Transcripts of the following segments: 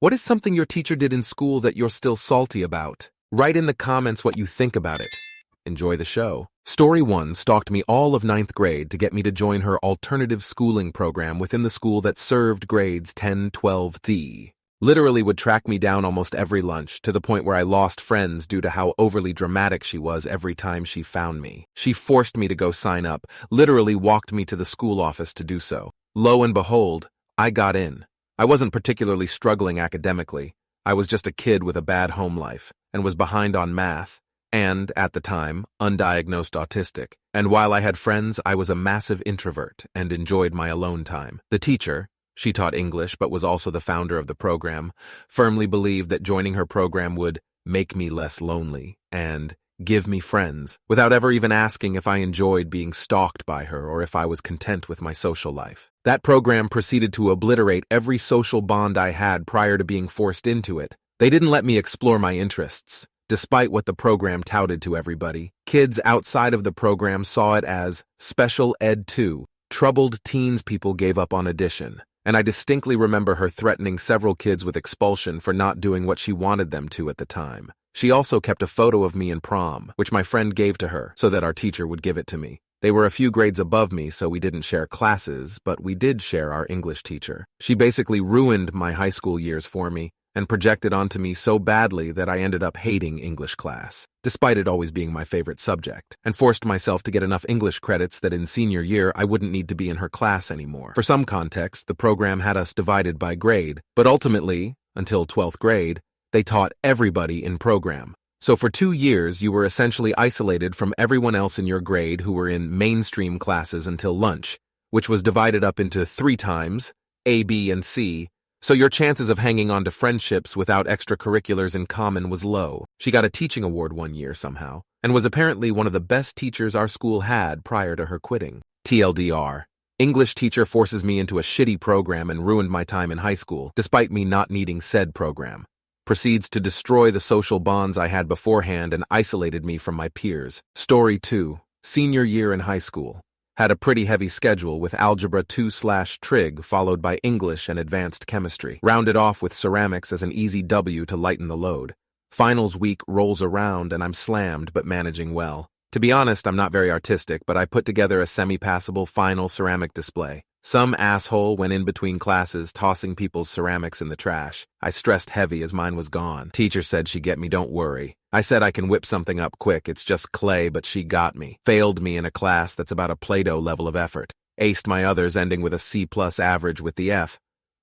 What is something your teacher did in school that you're still salty about? Write in the comments what you think about it. Enjoy the show. Story 1 stalked me all of ninth grade to get me to join her alternative schooling program within the school that served grades 10, 12, literally would track me down almost every lunch, to the point where I lost friends due to how overly dramatic she was every time she found me. She forced me to go sign up, literally walked me to the school office to do so. Lo and behold, I got in. I wasn't particularly struggling academically. I was just a kid with a bad home life, and was behind on math, and, at the time, undiagnosed autistic. And while I had friends, I was a massive introvert and enjoyed my alone time. The teacher, she taught English but was also the founder of the program, firmly believed that joining her program would make me less lonely and give me friends, without ever even asking if I enjoyed being stalked by her or if I was content with my social life. That program proceeded to obliterate every social bond I had prior to being forced into it. They didn't let me explore my interests, despite what the program touted to everybody. Kids outside of the program saw it as Special Ed 2. Troubled teens people gave up on addition. And I distinctly remember her threatening several kids with expulsion for not doing what she wanted them to at the time. She also kept a photo of me in prom, which my friend gave to her so that our teacher would give it to me. They were a few grades above me, so we didn't share classes, but we did share our English teacher. She basically ruined my high school years for me and projected onto me so badly that I ended up hating English class, despite it always being my favorite subject, and forced myself to get enough English credits that in senior year I wouldn't need to be in her class anymore. For some context, the program had us divided by grade, but ultimately, until 12th grade, they taught everybody in program. So for 2 years, you were essentially isolated from everyone else in your grade who were in mainstream classes until lunch, which was divided up into 3 times, A, B, and C, so your chances of hanging on to friendships without extracurriculars in common was low. She got a teaching award one year somehow, and was apparently one of the best teachers our school had prior to her quitting. TLDR. English teacher forces me into a shitty program and ruined my time in high school, despite me not needing said program. Proceeds to destroy the social bonds I had beforehand and isolated me from my peers. Story 2. Senior year in high school. Had a pretty heavy schedule with Algebra 2/Trig followed by English and Advanced Chemistry. Rounded off with Ceramics as an easy W to lighten the load. Finals week rolls around and I'm slammed but managing well. To be honest, I'm not very artistic, but I put together a semi-passable final ceramic display. Some asshole went in between classes tossing people's ceramics in the trash. I stressed heavy as mine was gone. Teacher said she'd get me, don't worry. I said I can whip something up quick, it's just clay, but she got me. Failed me in a class that's about a Play-Doh level of effort. Aced my others, ending with a C+ average with the F.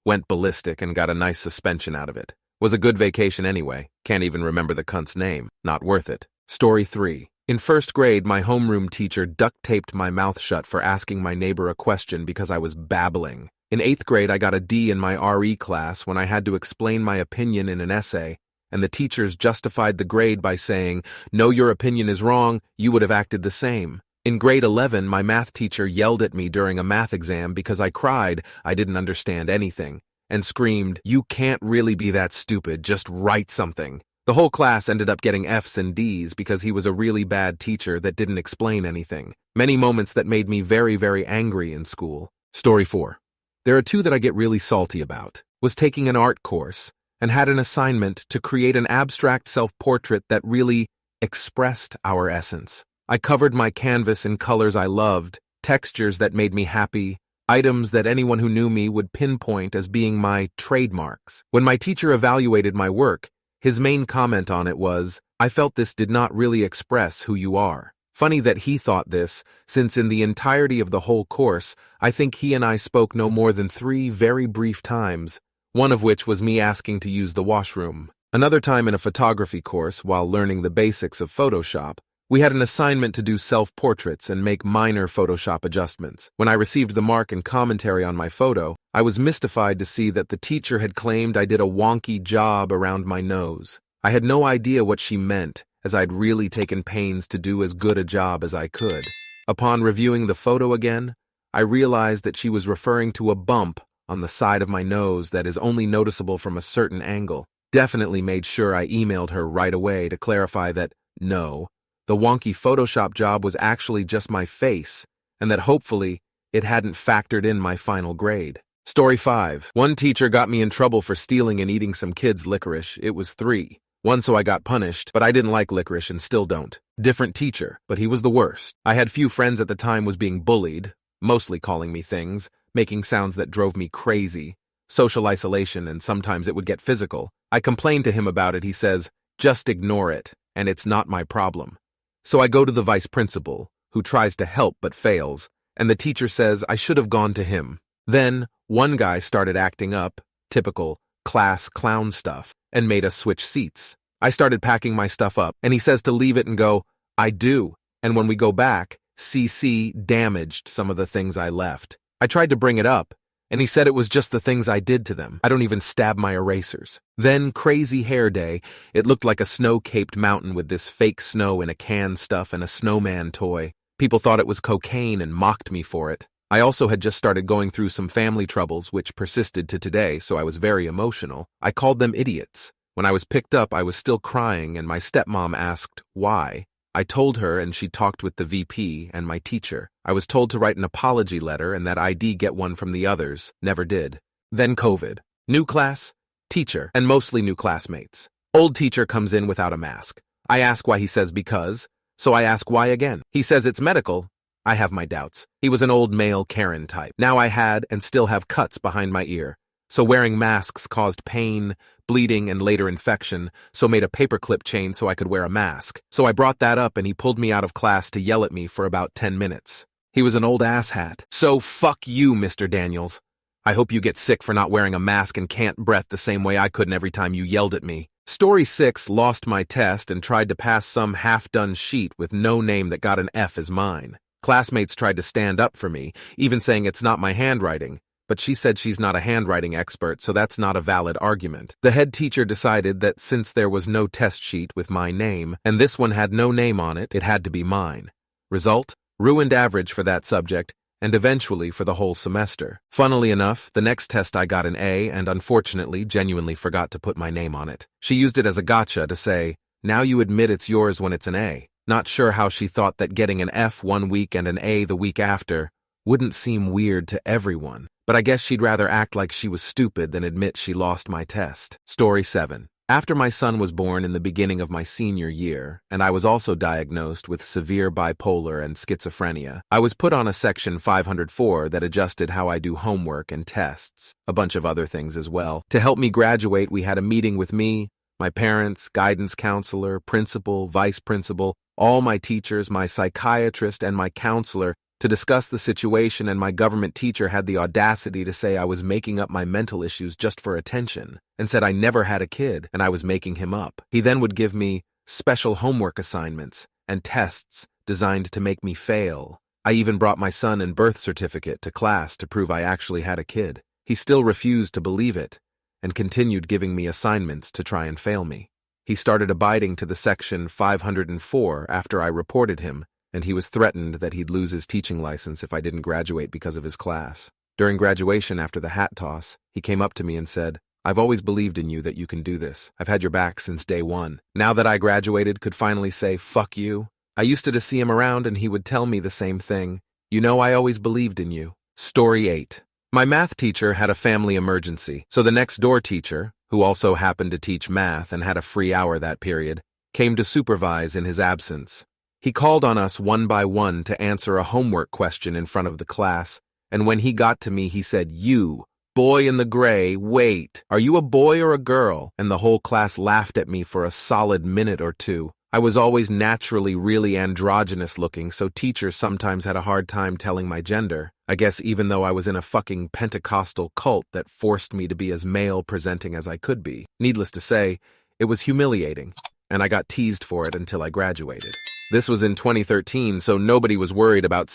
Went ballistic and got a nice suspension out of it. Was a good vacation anyway. Can't even remember the cunt's name. Not worth it. Story 3. In 1st grade, my homeroom teacher duct-taped my mouth shut for asking my neighbor a question because I was babbling. In 8th grade, I got a D in my RE class when I had to explain my opinion in an essay, and the teachers justified the grade by saying, "No, your opinion is wrong, you would have acted the same." In grade 11, my math teacher yelled at me during a math exam because I cried I didn't understand anything, and screamed, "You can't really be that stupid, just write something." The whole class ended up getting F's and D's because he was a really bad teacher that didn't explain anything. Many moments that made me very, very angry in school. Story 4. There are 2 that I get really salty about. Was taking an art course and had an assignment to create an abstract self-portrait that really expressed our essence. I covered my canvas in colors I loved, textures that made me happy, items that anyone who knew me would pinpoint as being my trademarks. When my teacher evaluated my work, his main comment on it was, "I felt this did not really express who you are." Funny that he thought this, since in the entirety of the whole course, I think he and I spoke no more than 3 very brief times, one of which was me asking to use the washroom. Another time in a photography course, while learning the basics of Photoshop, we had an assignment to do self-portraits and make minor Photoshop adjustments. When I received the mark and commentary on my photo, I was mystified to see that the teacher had claimed I did a wonky job around my nose. I had no idea what she meant, as I'd really taken pains to do as good a job as I could. Upon reviewing the photo again, I realized that she was referring to a bump on the side of my nose that is only noticeable from a certain angle. Definitely made sure I emailed her right away to clarify that, no, the wonky Photoshop job was actually just my face, and that hopefully it hadn't factored in my final grade. Story 5. One teacher got me in trouble for stealing and eating some kids' licorice. It was 3. One, so I got punished, but I didn't like licorice and still don't. Different teacher, but he was the worst. I had few friends at the time, was being bullied, mostly calling me things, making sounds that drove me crazy. Social isolation, and sometimes it would get physical. I complained to him about it. He says, just ignore it, and it's not my problem. So I go to the vice principal, who tries to help but fails, and the teacher says I should have gone to him. Then, one guy started acting up, typical class clown stuff, and made us switch seats. I started packing my stuff up, and he says to leave it and go, I do, and when we go back, CC damaged some of the things I left. I tried to bring it up, and he said it was just the things I did to them. I don't even stab my erasers. Then, crazy hair day, it looked like a snow-caped mountain with this fake snow in a can stuff and a snowman toy. People thought it was cocaine and mocked me for it. I also had just started going through some family troubles which persisted to today, so I was very emotional. I called them idiots. When I was picked up, I was still crying, and my stepmom asked, why? I told her, and she talked with the VP and my teacher. I was told to write an apology letter and that I'd get one from the others. Never did. Then COVID. New class, teacher, and mostly new classmates. Old teacher comes in without a mask. I ask why. He says because. So I ask why again. He says it's medical. I have my doubts. He was an old male Karen type. Now I had and still have cuts behind my ear. So wearing masks caused pain, bleeding, and later infection, so made a paperclip chain so I could wear a mask. So I brought that up and he pulled me out of class to yell at me for about 10 minutes. He was an old asshat. So fuck you, Mr. Daniels. I hope you get sick for not wearing a mask and can't breath the same way I couldn't every time you yelled at me. Story 6, lost my test and tried to pass some half-done sheet with no name that got an F as mine. Classmates tried to stand up for me, even saying it's not my handwriting, but she said she's not a handwriting expert, so that's not a valid argument. The head teacher decided that since there was no test sheet with my name, and this one had no name on it, it had to be mine. Result? Ruined average for that subject, and eventually for the whole semester. Funnily enough, the next test I got an A, and unfortunately, genuinely forgot to put my name on it. She used it as a gotcha to say, now you admit it's yours when it's an A. Not sure how she thought that getting an F one week and an A the week after wouldn't seem weird to everyone, but I guess she'd rather act like she was stupid than admit she lost my test. Story 7. After my son was born in the beginning of my senior year, and I was also diagnosed with severe bipolar and schizophrenia, I was put on a Section 504 that adjusted how I do homework and tests, a bunch of other things as well. To help me graduate, we had a meeting with me, my parents, guidance counselor, principal, vice principal, all my teachers, my psychiatrist, and my counselor to discuss the situation, and my government teacher had the audacity to say I was making up my mental issues just for attention, and said I never had a kid and I was making him up. He then would give me special homework assignments and tests designed to make me fail. I even brought my son and birth certificate to class to prove I actually had a kid. He still refused to believe it and continued giving me assignments to try and fail me. He started abiding to the Section 504 after I reported him, and he was threatened that he'd lose his teaching license if I didn't graduate because of his class. During graduation after the hat toss, he came up to me and said, I've always believed in you that you can do this. I've had your back since day one. Now that I graduated, could finally say, fuck you. I used to see him around and he would tell me the same thing. You know, I always believed in you. Story 8. My math teacher had a family emergency, so the next door teacher, who also happened to teach math and had a free hour that period, came to supervise in his absence. He called on us one by one to answer a homework question in front of the class, and when he got to me, he said, you, boy in the gray, wait, are you a boy or a girl? And the whole class laughed at me for a solid minute or two. I was always naturally really androgynous looking, so teachers sometimes had a hard time telling my gender. I guess even though I was in a fucking Pentecostal cult that forced me to be as male presenting as I could be. Needless to say, it was humiliating, and I got teased for it until I graduated. This was in 2013, so nobody was worried about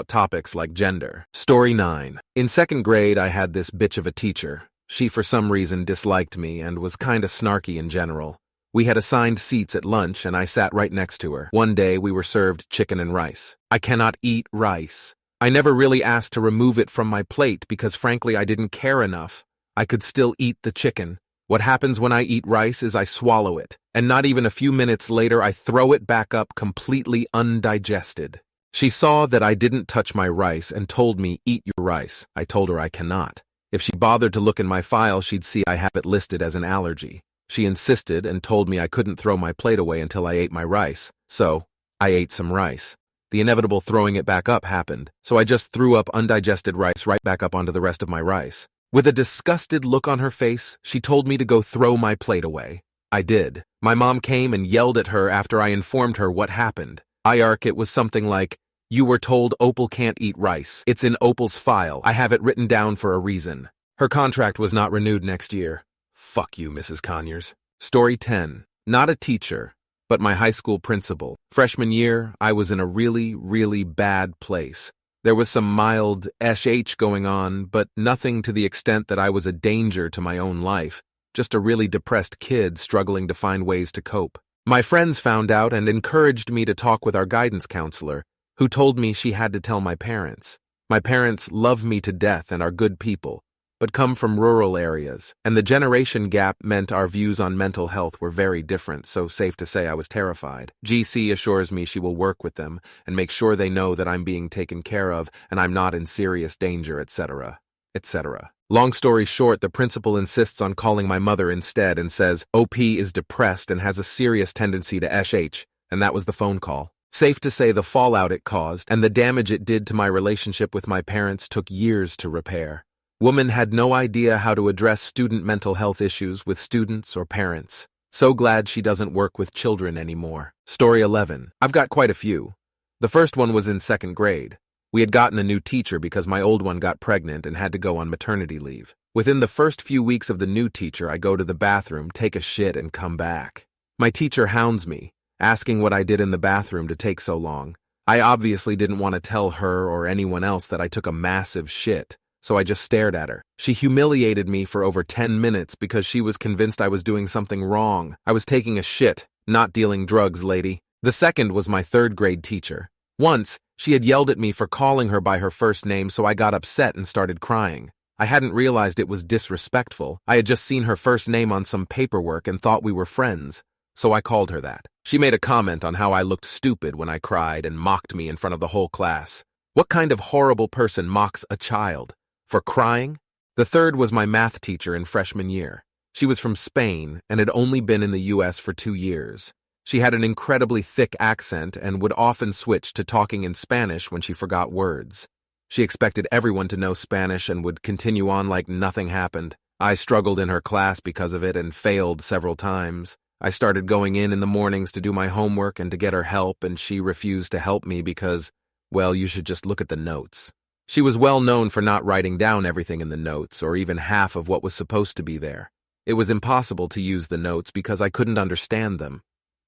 topics like gender. Story 9. In second grade, I had this bitch of a teacher. She for some reason disliked me and was kinda snarky in general. We had assigned seats at lunch and I sat right next to her. One day we were served chicken and rice. I cannot eat rice. I never really asked to remove it from my plate because frankly I didn't care enough. I could still eat the chicken. What happens when I eat rice is I swallow it, and not even a few minutes later I throw it back up completely undigested. She saw that I didn't touch my rice and told me, eat your rice. I told her I cannot. If she bothered to look in my file, she'd see I have it listed as an allergy. She insisted and told me I couldn't throw my plate away until I ate my rice, so I ate some rice. The inevitable throwing it back up happened, so I just threw up undigested rice right back up onto the rest of my rice. With a disgusted look on her face, she told me to go throw my plate away. I did. My mom came and yelled at her after I informed her what happened. It was something like, "You were told Opal can't eat rice. It's in Opal's file. I have it written down for a reason." Her contract was not renewed next year. Fuck you, Mrs. Conyers. Story 10. Not a teacher, but my high school principal. Freshman year, I was in a really, really bad place. There was some mild SH going on, but nothing to the extent that I was a danger to my own life. Just a really depressed kid struggling to find ways to cope. My friends found out and encouraged me to talk with our guidance counselor, who told me she had to tell my parents. My parents love me to death and are good people, but come from rural areas, and the generation gap meant our views on mental health were very different, so safe to say I was terrified. GC assures me she will work with them and make sure they know that I'm being taken care of and I'm not in serious danger, etc., etc. Long story short, the principal insists on calling my mother instead and says OP is depressed and has a serious tendency to SH, and that was the phone call. Safe to say the fallout it caused and the damage it did to my relationship with my parents took years to repair. Woman had no idea how to address student mental health issues with students or parents. So glad she doesn't work with children anymore. Story 11. I've got quite a few. The first one was in second grade. We had gotten a new teacher because my old one got pregnant and had to go on maternity leave. Within the first few weeks of the new teacher, I go to the bathroom, take a shit, and come back. My teacher hounds me, asking what I did in the bathroom to take so long. I obviously didn't want to tell her or anyone else that I took a massive shit, so I just stared at her. She humiliated me for over 10 minutes because she was convinced I was doing something wrong. I was taking a shit, not dealing drugs, lady. The second was my third grade teacher. Once, she had yelled at me for calling her by her first name, so I got upset and started crying. I hadn't realized it was disrespectful. I had just seen her first name on some paperwork and thought we were friends, so I called her that. She made a comment on how I looked stupid when I cried and mocked me in front of the whole class. What kind of horrible person mocks a child? For crying? The third was my math teacher in freshman year. She was from Spain and had only been in the US for 2 years. She had an incredibly thick accent and would often switch to talking in Spanish when she forgot words. She expected everyone to know Spanish and would continue on like nothing happened. I struggled in her class because of it and failed several times. I started going in the mornings to do my homework and to get her help, and she refused to help me because, well, you should just look at the notes. She was well known for not writing down everything in the notes or even half of what was supposed to be there. It was impossible to use the notes because I couldn't understand them.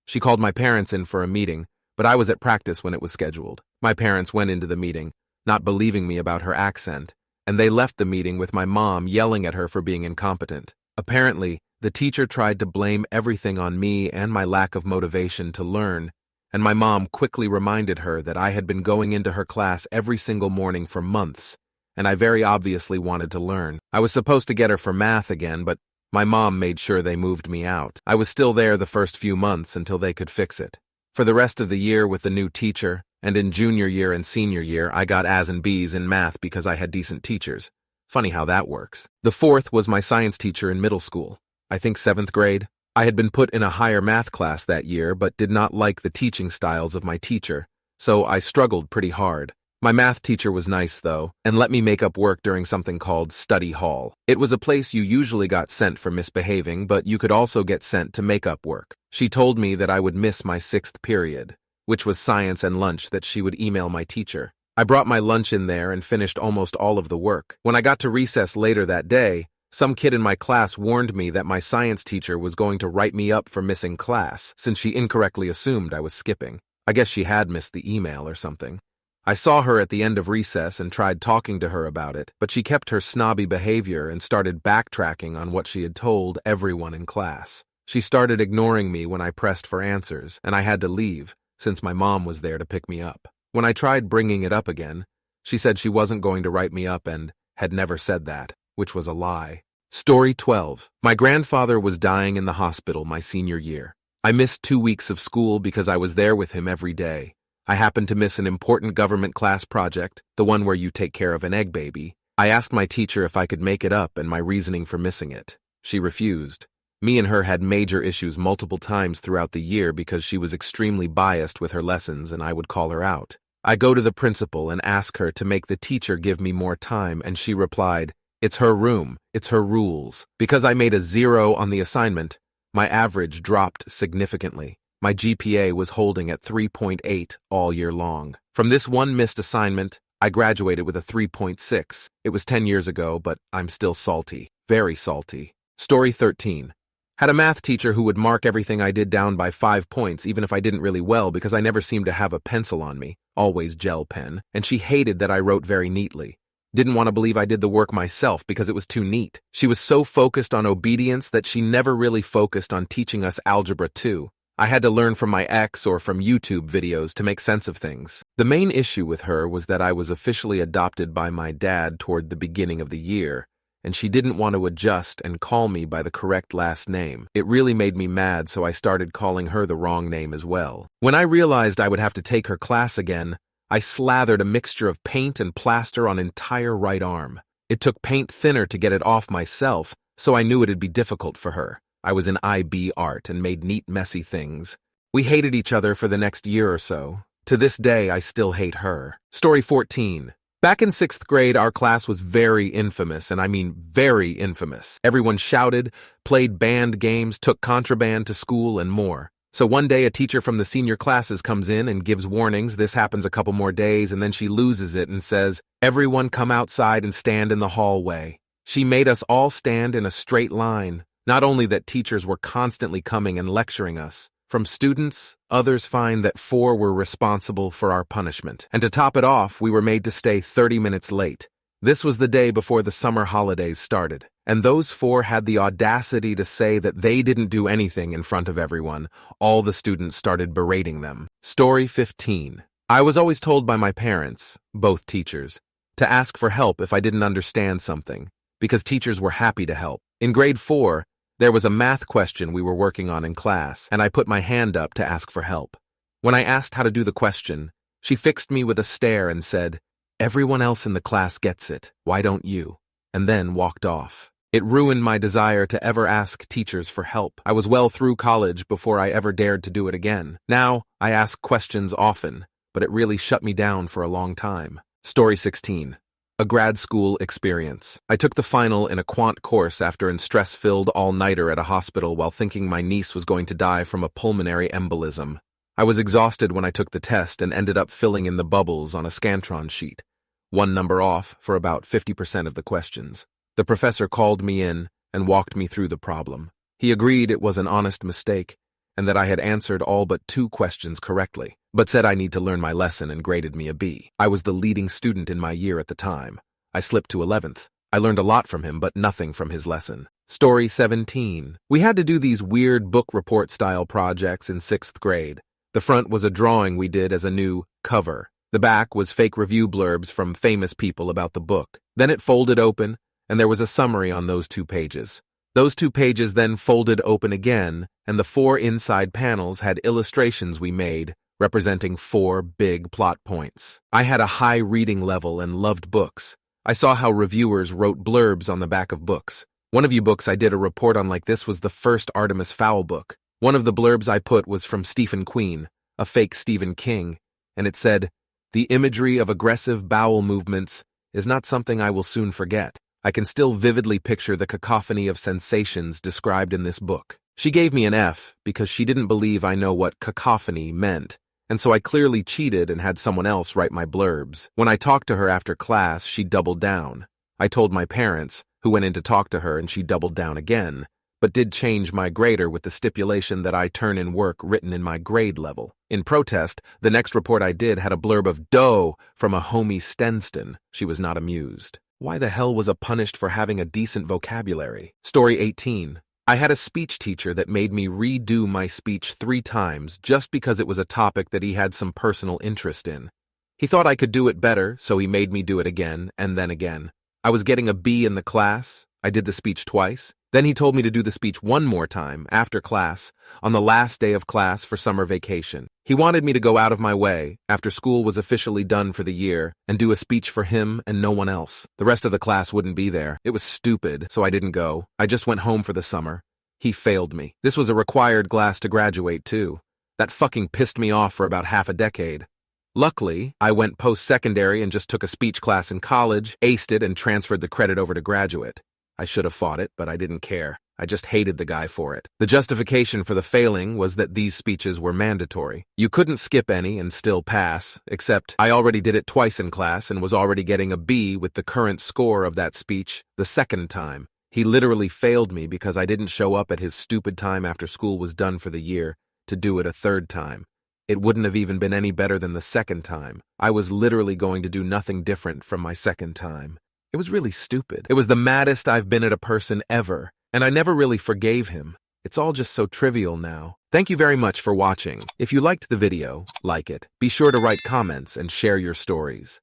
She called my parents in for a meeting, but I was at practice when it was scheduled. My parents went into the meeting, not believing me about her accent, and they left the meeting with my mom yelling at her for being incompetent. Apparently, the teacher tried to blame everything on me and my lack of motivation to learn, and my mom quickly reminded her that I had been going into her class every single morning for months, and I very obviously wanted to learn. I was supposed to get her for math again, but my mom made sure they moved me out. I was still there the first few months until they could fix it. For the rest of the year with the new teacher, and in junior year and senior year, I got A's and B's in math because I had decent teachers. Funny how that works. The fourth was my science teacher in middle school. I think 7th grade. I had been put in a higher math class that year, but did not like the teaching styles of my teacher, so I struggled pretty hard. My math teacher was nice, though, and let me make up work during something called study hall. It was a place you usually got sent for misbehaving, but you could also get sent to make up work. She told me that I would miss my 6th period, which was science and lunch, that she would email my teacher. I brought my lunch in there and finished almost all of the work. When I got to recess later that day, some kid in my class warned me that my science teacher was going to write me up for missing class, since she incorrectly assumed I was skipping. I guess she had missed the email or something. I saw her at the end of recess and tried talking to her about it, but she kept her snobby behavior and started backtracking on what she had told everyone in class. She started ignoring me when I pressed for answers, and I had to leave, since my mom was there to pick me up. When I tried bringing it up again, she said she wasn't going to write me up and had never said that, which was a lie. Story 12. My grandfather was dying in the hospital my senior year. I missed 2 weeks of school because I was there with him every day. I happened to miss an important government class project, the one where you take care of an egg baby, I asked my teacher if I could make it up and my reasoning for missing it. She refused. Me and her had major issues multiple times throughout the year because she was extremely biased with her lessons and I would call her out. I go to the principal and ask her to make the teacher give me more time and she replied, "It's her room, it's her rules." Because I made a 0 on the assignment, my average dropped significantly. My GPA was holding at 3.8 all year long. From this one missed assignment, I graduated with a 3.6. It was 10 years ago, but I'm still salty. Very salty. Story 13. Had a math teacher who would mark everything I did down by 5 points even if I didn't really well because I never seemed to have a pencil on me, always gel pen, and she hated that I wrote very neatly. Didn't want to believe I did the work myself because it was too neat. She was so focused on obedience that she never really focused on teaching us Algebra 2. I had to learn from my ex or from YouTube videos to make sense of things. The main issue with her was that I was officially adopted by my dad toward the beginning of the year, and she didn't want to adjust and call me by the correct last name. It really made me mad, so I started calling her the wrong name as well. When I realized I would have to take her class again, I slathered a mixture of paint and plaster on entire right arm. It took paint thinner to get it off myself, so I knew it'd be difficult for her. I was in IB art and made neat, messy things. We hated each other for the next year or so. To this day, I still hate her. Story 14. Back in 6th grade, our class was very infamous, and I mean very infamous. Everyone shouted, played band games, took contraband to school, and more. So one day, a teacher from the senior classes comes in and gives warnings. This happens a couple more days, and then she loses it and says, "Everyone come outside and stand in the hallway." She made us all stand in a straight line. Not only that teachers were constantly coming and lecturing us. From students, others find that 4 were responsible for our punishment. And to top it off, we were made to stay 30 minutes late. This was the day before the summer holidays started. And those 4 had the audacity to say that they didn't do anything in front of everyone. All the students started berating them. Story 15. I was always told by my parents, both teachers, to ask for help if I didn't understand something, because teachers were happy to help. In grade 4, there was a math question we were working on in class, and I put my hand up to ask for help. When I asked how to do the question, she fixed me with a stare and said, "Everyone else in the class gets it. Why don't you?" And then walked off. It ruined my desire to ever ask teachers for help. I was well through college before I ever dared to do it again. Now, I ask questions often, but it really shut me down for a long time. Story 16. A grad school experience. I took the final in a quant course after a stress-filled all-nighter at a hospital while thinking my niece was going to die from a pulmonary embolism. I was exhausted when I took the test and ended up filling in the bubbles on a Scantron sheet, one number off for about 50% of the questions. The professor called me in and walked me through the problem. He agreed it was an honest mistake and that I had answered all but 2 questions correctly, but said I need to learn my lesson and graded me a B. I was the leading student in my year at the time. I slipped to 11th. I learned a lot from him, but nothing from his lesson. Story 17. We had to do these weird book report-style projects in 6th grade. The front was a drawing we did as a new cover. The back was fake review blurbs from famous people about the book. Then it folded open, and there was a summary on those 2 pages. Those 2 pages then folded open again, and the 4 inside panels had illustrations we made representing 4 big plot points. I had a high reading level and loved books. I saw how reviewers wrote blurbs on the back of books. One of you books I did a report on like this was the first Artemis Fowl book. One of the blurbs I put was from Stephen Queen, a fake Stephen King, and it said, "The imagery of aggressive bowel movements is not something I will soon forget. I can still vividly picture the cacophony of sensations described in this book." She gave me an F because she didn't believe I know what cacophony meant, and so I clearly cheated and had someone else write my blurbs. When I talked to her after class, she doubled down. I told my parents, who went in to talk to her, and she doubled down again, but did change my grader with the stipulation that I turn in work written in my grade level. In protest, the next report I did had a blurb of "dough" from a homie Stenston. She was not amused. Why the hell was I punished for having a decent vocabulary? Story 18. I had a speech teacher that made me redo my speech 3 times just because it was a topic that he had some personal interest in. He thought I could do it better, so he made me do it again and then again. I was getting a B in the class, I did the speech twice. Then he told me to do the speech one more time, after class, on the last day of class for summer vacation. He wanted me to go out of my way, after school was officially done for the year, and do a speech for him and no one else. The rest of the class wouldn't be there. It was stupid, so I didn't go. I just went home for the summer. He failed me. This was a required class to graduate, too. That fucking pissed me off for about half a decade. Luckily, I went post-secondary and just took a speech class in college, aced it, and transferred the credit over to graduate. I should have fought it, but I didn't care. I just hated the guy for it. The justification for the failing was that these speeches were mandatory. You couldn't skip any and still pass, except I already did it twice in class and was already getting a B with the current score of that speech the second time. He literally failed me because I didn't show up at his stupid time after school was done for the year to do it a third time. It wouldn't have even been any better than the second time. I was literally going to do nothing different from my second time. It was really stupid. It was the maddest I've been at a person ever, and I never really forgave him. It's all just so trivial now. Thank you very much for watching. If you liked the video, like it. Be sure to write comments and share your stories.